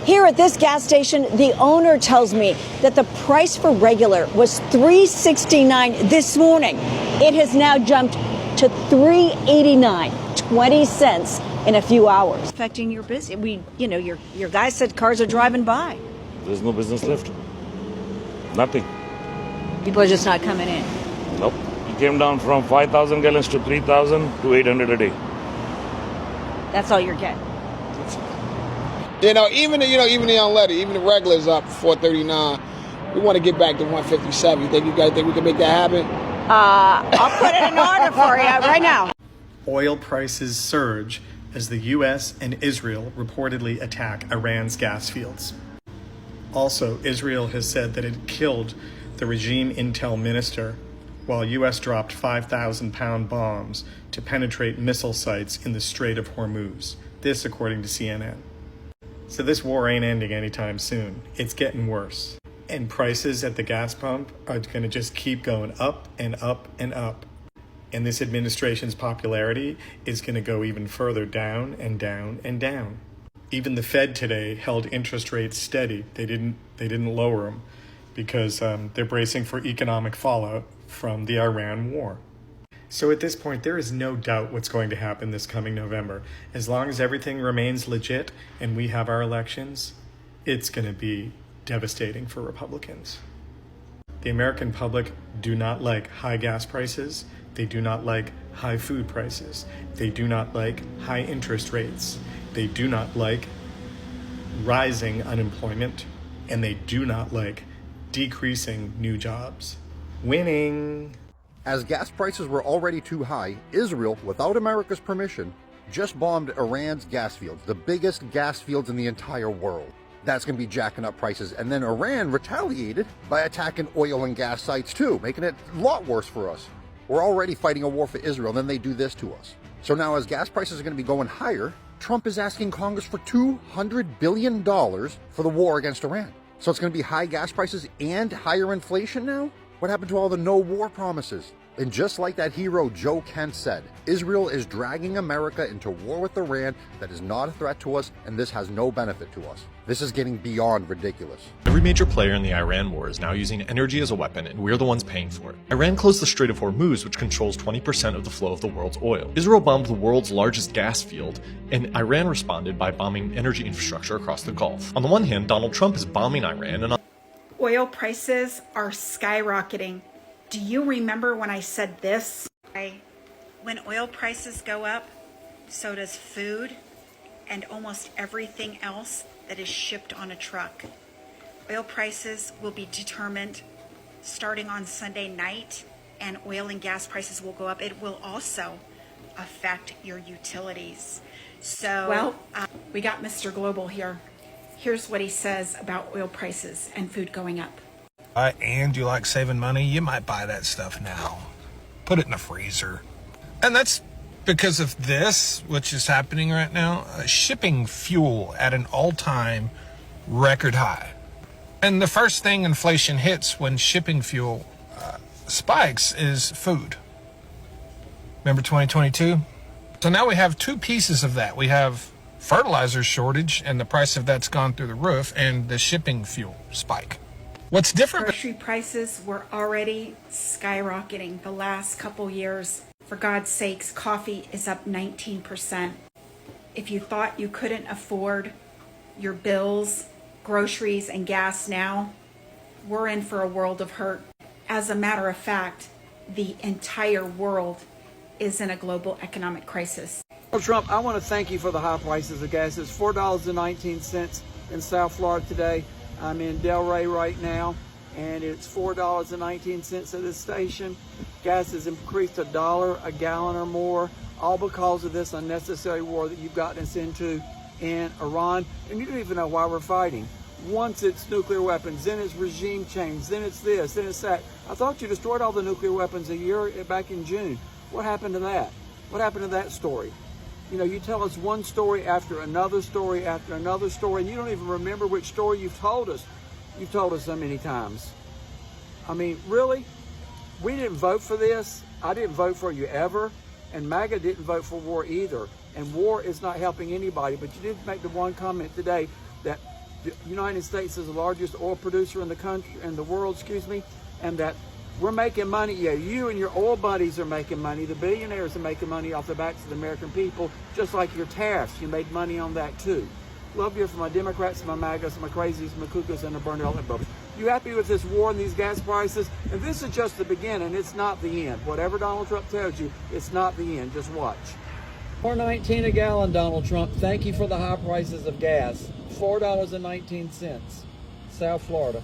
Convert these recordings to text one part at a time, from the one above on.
Here at this gas station, the owner tells me that the price for regular was $3.69 this morning. It has now jumped to $3.89, 20 cents in a few hours. Affecting your business. Your guy said cars are driving by. There's no business left. Nothing. People are just not coming in. Nope. It came down from 5,000 gallons to 3,000 to 800 a day. That's all you're getting. Even the unleaded, even the regular is up 439. We want to get back to 157. You think we can make that happen? I'll put it in order for you right now. Oil prices surge as the U.S. and Israel reportedly attack Iran's gas fields. Also, Israel has said that it killed the regime intel minister, while U.S. dropped 5,000-pound bombs to penetrate missile sites in the Strait of Hormuz. This, according to CNN. So this war ain't ending anytime soon. It's getting worse. And prices at the gas pump are going to just keep going up and up and up. And this administration's popularity is going to go even further down and down and down. Even the Fed today held interest rates steady. They didn't lower them because they're bracing for economic fallout from the Iran war. So at this point, there is no doubt what's going to happen this coming November. As long as everything remains legit and we have our elections, it's going to be devastating for Republicans. The American public do not like high gas prices. They do not like high food prices. They do not like high interest rates. They do not like rising unemployment. And they do not like decreasing new jobs. Winning. As gas prices were already too high, Israel, without America's permission, just bombed Iran's gas fields, the biggest gas fields in the entire world. That's going to be jacking up prices. And then Iran retaliated by attacking oil and gas sites too, making it a lot worse for us. We're already fighting a war for Israel, and then they do this to us. So now as gas prices are going to be going higher, Trump is asking Congress for $200 billion for the war against Iran. So it's going to be high gas prices and higher inflation now? What happened to all the no war promises? And just like that hero Joe Kent said, Israel is dragging America into war with Iran that is not a threat to us, and this has no benefit to us. This is getting beyond ridiculous. Every major player in the Iran war is now using energy as a weapon, and we're the ones paying for it. Iran closed the Strait of Hormuz, which controls 20% of the flow of the world's oil. Israel bombed the world's largest gas field, and Iran responded by bombing energy infrastructure across the Gulf. On the one hand, Donald Trump is bombing Iran, and oil prices are skyrocketing. Do you remember when I said this? When oil prices go up, so does food and almost everything else that is shipped on a truck. Oil prices will be determined starting on Sunday night, and oil and gas prices will go up. It will also affect your utilities. So, we got Mr. Global here. Here's what he says about oil prices and food going up. And you like saving money, you might buy that stuff now. Put it in the freezer. And that's because of this, which is happening right now. Shipping fuel at an all-time record high. And the first thing inflation hits when shipping fuel spikes is food. Remember 2022? So now we have two pieces of that. We have fertilizer shortage, and the price of that's gone through the roof, and the shipping fuel spike. What's different? Grocery prices were already skyrocketing the last couple years. For God's sakes, coffee is up 19%. If you thought you couldn't afford your bills, groceries, and gas now, we're in for a world of hurt. As a matter of fact, the entire world is in a global economic crisis. Well, Trump, I want to thank you for the high prices of gas. It's $4.19 in South Florida today. I'm in Delray right now, and it's $4.19 at this station. Gas has increased $1 a gallon or more, all because of this unnecessary war that you've gotten us into in Iran. And you don't even know why we're fighting. Once it's nuclear weapons, then it's regime change, then it's this, then it's that. I thought you destroyed all the nuclear weapons back in June. What happened to that? What happened to that story? You know, you tell us one story after another story after another story, and you don't even remember which story you've told us. You've told us so many times. I mean, really? We didn't vote for this. I didn't vote for you ever. And MAGA didn't vote for war either. And war is not helping anybody. But you did make the one comment today that the United States is the largest oil producer in the country, in the world, and that we're making money. Yeah, you and your oil buddies are making money. The billionaires are making money off the backs of the American people, just like your tariffs. You made money on that too. Love you for my Democrats, my MAGAs, my crazies, my cuckoos, and the burned electric bulbs. You happy with this war and these gas prices? And this is just the beginning. It's not the end. Whatever Donald Trump tells you, it's not the end. Just watch. $4.19 a gallon, Donald Trump. Thank you for the high prices of gas. $4.19, South Florida.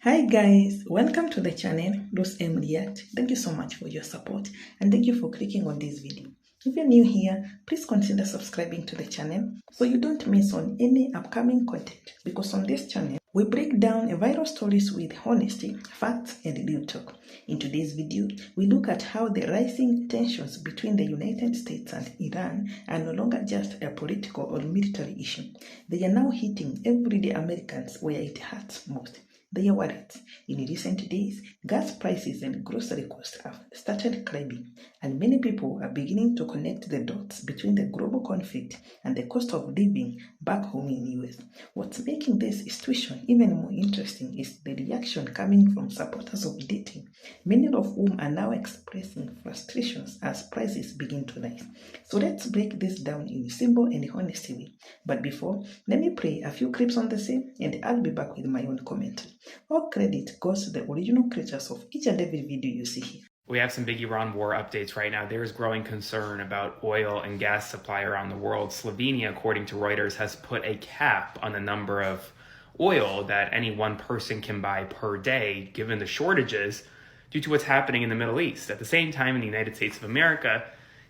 Hi guys, welcome to the channel, Rose M React. Thank you so much for your support and thank you for clicking on this video. If you're new here, please consider subscribing to the channel so you don't miss on any upcoming content, because on this channel, we break down viral stories with honesty, facts, and real talk. In today's video, we look at how the rising tensions between the United States and Iran are no longer just a political or military issue. They are now hitting everyday Americans where it hurts most. Their wallets. In recent days, gas prices and grocery costs have started climbing, and many people are beginning to connect the dots between the global conflict and the cost of living back home in the US. What's making this situation even more interesting is the reaction coming from supporters of dating, many of whom are now expressing frustrations as prices begin to rise. So let's break this down in a simple and honest way. But before, let me play a few clips on the same, and I'll be back with my own commentary. All credit goes to the original creators of each and every video you see here. We have some big Iran war updates right now. There is growing concern about oil and gas supply around the world. Slovenia, according to Reuters, has put a cap on the number of oil that any one person can buy per day, given the shortages due to what's happening in the Middle East. At the same time, in the United States of America,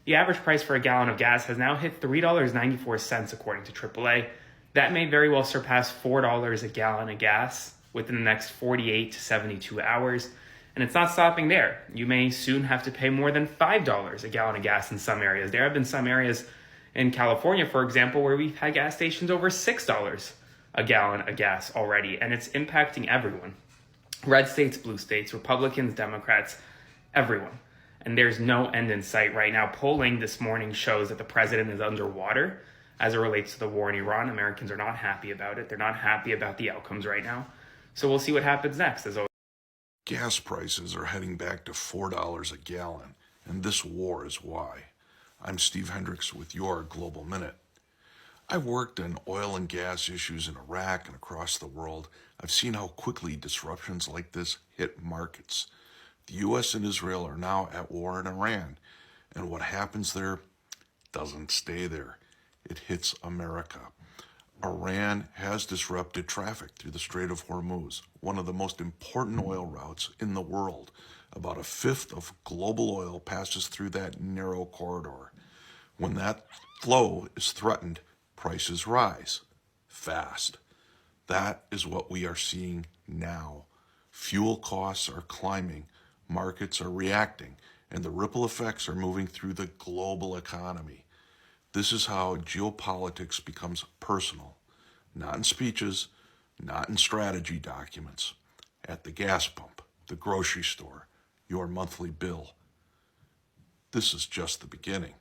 the average price for a gallon of gas has now hit $3.94, according to AAA. That may very well surpass $4 a gallon of gas within the next 48 to 72 hours. And it's not stopping there. You may soon have to pay more than $5 a gallon of gas in some areas. There have been some areas in California, for example, where we've had gas stations over $6 a gallon of gas already, and it's impacting everyone. Red states, blue states, Republicans, Democrats, everyone. And there's no end in sight right now. Polling this morning shows that the president is underwater as it relates to the war in Iran. Americans are not happy about it. They're not happy about the outcomes right now. So we'll see what happens next. As always. Gas prices are heading back to $4 a gallon, and this war is why. I'm Steve Hendricks with your Global Minute. I've worked on oil and gas issues in Iraq and across the world. I've seen how quickly disruptions like this hit markets. The U.S. and Israel are now at war in Iran, and what happens there doesn't stay there. It hits America. Iran has disrupted traffic through the Strait of Hormuz, one of the most important oil routes in the world. About a fifth of global oil passes through that narrow corridor. When that flow is threatened, prices rise fast. That is what we are seeing now. Fuel costs are climbing, markets are reacting, and the ripple effects are moving through the global economy. This is how geopolitics becomes personal, not in speeches, not in strategy documents, at the gas pump, the grocery store, your monthly bill. This is just the beginning,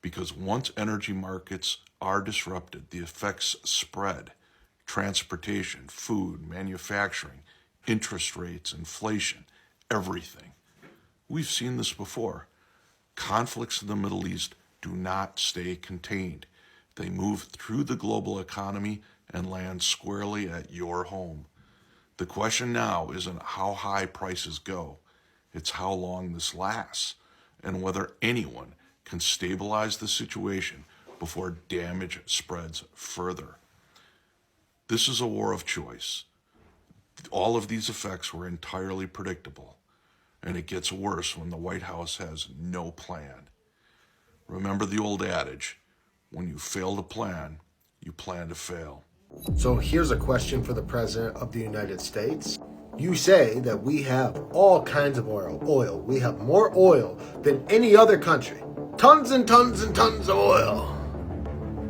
because once energy markets are disrupted, the effects spread. Transportation, food, manufacturing, interest rates, inflation, everything. We've seen this before. Conflicts in the Middle East do not stay contained. They move through the global economy and land squarely at your home. The question now isn't how high prices go. It's how long this lasts and whether anyone can stabilize the situation before damage spreads further. This is a war of choice. All of these effects were entirely predictable, and it gets worse when the White House has no plan. Remember the old adage, when you fail to plan, you plan to fail. So here's a question for the President of the United States. You say that we have all kinds of oil. We have more oil than any other country. Tons and tons and tons of oil.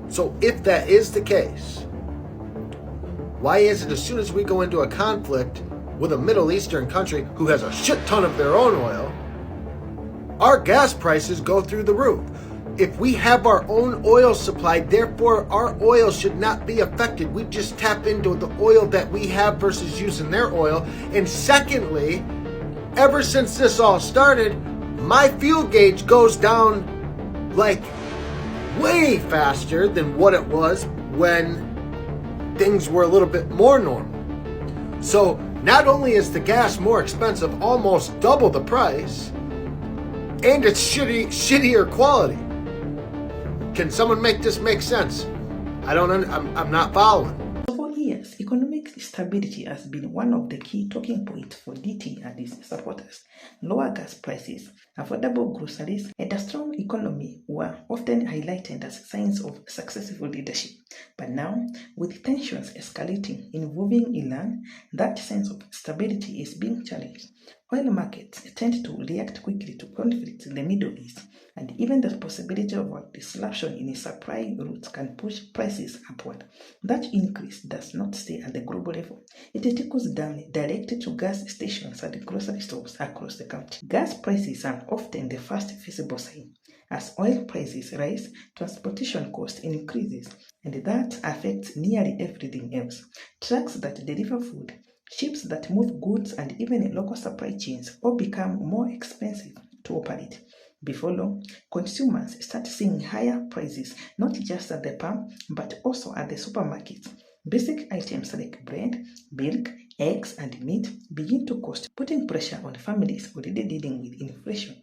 So if that is the case, why is it as soon as we go into a conflict with a Middle Eastern country who has a shit ton of their own oil, our gas prices go through the roof? If we have our own oil supply, therefore our oil should not be affected. We just tap into the oil that we have versus using their oil. And secondly, ever since this all started, my fuel gauge goes down like way faster than what it was when things were a little bit more normal. So not only is the gas more expensive, almost double the price, and it's shittier quality. Can someone make this make sense? I'm not following. For years, economic stability has been one of the key talking points for DT and its supporters. Lower gas prices, affordable groceries, and a strong economy were often highlighted as signs of successful leadership. But now, with tensions escalating involving Iran, that sense of stability is being challenged. Oil markets tend to react quickly to conflicts in the Middle East, and even the possibility of a disruption in a supply route can push prices upward. That increase does not stay at the global level. It trickles down directly to gas stations and grocery stores across the country. Gas prices are often the first visible sign. As oil prices rise, transportation cost increases, and that affects nearly everything else. Trucks that deliver food, ships that move goods, and even local supply chains all become more expensive to operate. Before long, consumers start seeing higher prices not just at the pump but also at the supermarket. Basic items like bread, milk, eggs, and meat begin to cost, putting pressure on families already dealing with inflation.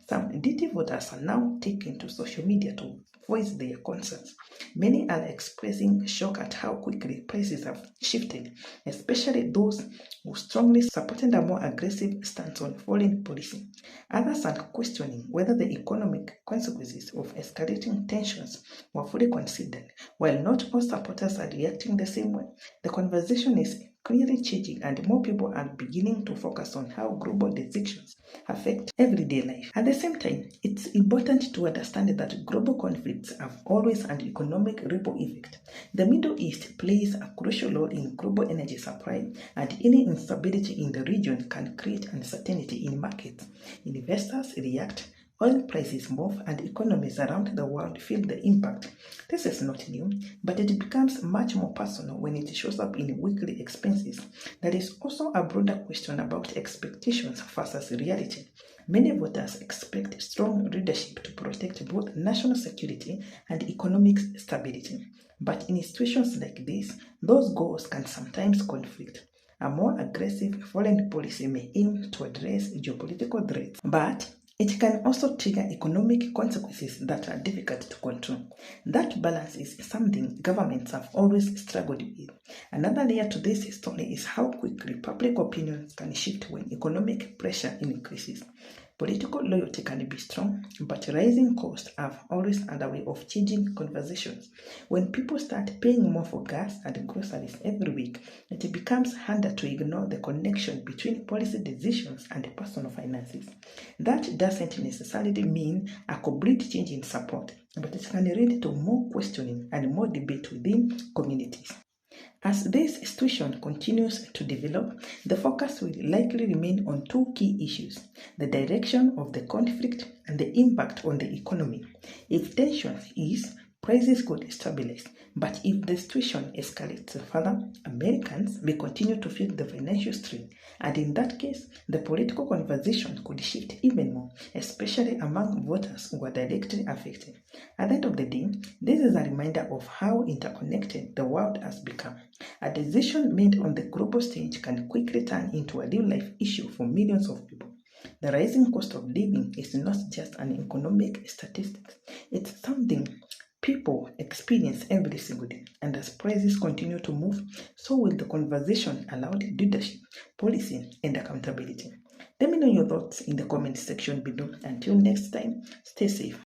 Some DT voters are now taking to social media to voice their concerns. Many are expressing shock at how quickly prices have shifted, especially those who strongly supported a more aggressive stance on foreign policy. Others are questioning whether the economic consequences of escalating tensions were fully considered. While not all supporters are reacting the same way, the conversation is clearly changing, and more people are beginning to focus on how global decisions affect everyday life. At the same time, it's important to understand that global conflicts have always an economic ripple effect. The Middle East plays a crucial role in global energy supply, and any instability in the region can create uncertainty in markets. Investors react, oil prices move, and economies around the world feel the impact. This is not new, but it becomes much more personal when it shows up in weekly expenses. There is also a broader question about expectations versus reality. Many voters expect strong leadership to protect both national security and economic stability. But in situations like this, those goals can sometimes conflict. A more aggressive foreign policy may aim to address geopolitical threats, but it can also trigger economic consequences that are difficult to control. That balance is something governments have always struggled with. Another layer to this story is how quickly public opinion can shift when economic pressure increases. Political loyalty can be strong, but rising costs have always had a way of changing conversations. When people start paying more for gas and groceries every week, it becomes harder to ignore the connection between policy decisions and personal finances. That doesn't necessarily mean a complete change in support, but it can lead to more questioning and more debate within communities. As this situation continues to develop, the focus will likely remain on two key issues: the direction of the conflict and the impact on the economy. If tensions ease, prices could stabilize, but if the situation escalates further, Americans may continue to feel the financial strain, and in that case, the political conversation could shift even more, especially among voters who are directly affected. At the end of the day, this is a reminder of how interconnected the world has become. A decision made on the global stage can quickly turn into a real-life issue for millions of people. The rising cost of living is not just an economic statistic, it's something people experience every single day, and as prices continue to move, so will the conversation around leadership, policy, and accountability. Let me know your thoughts in the comment section below. Until next time, stay safe.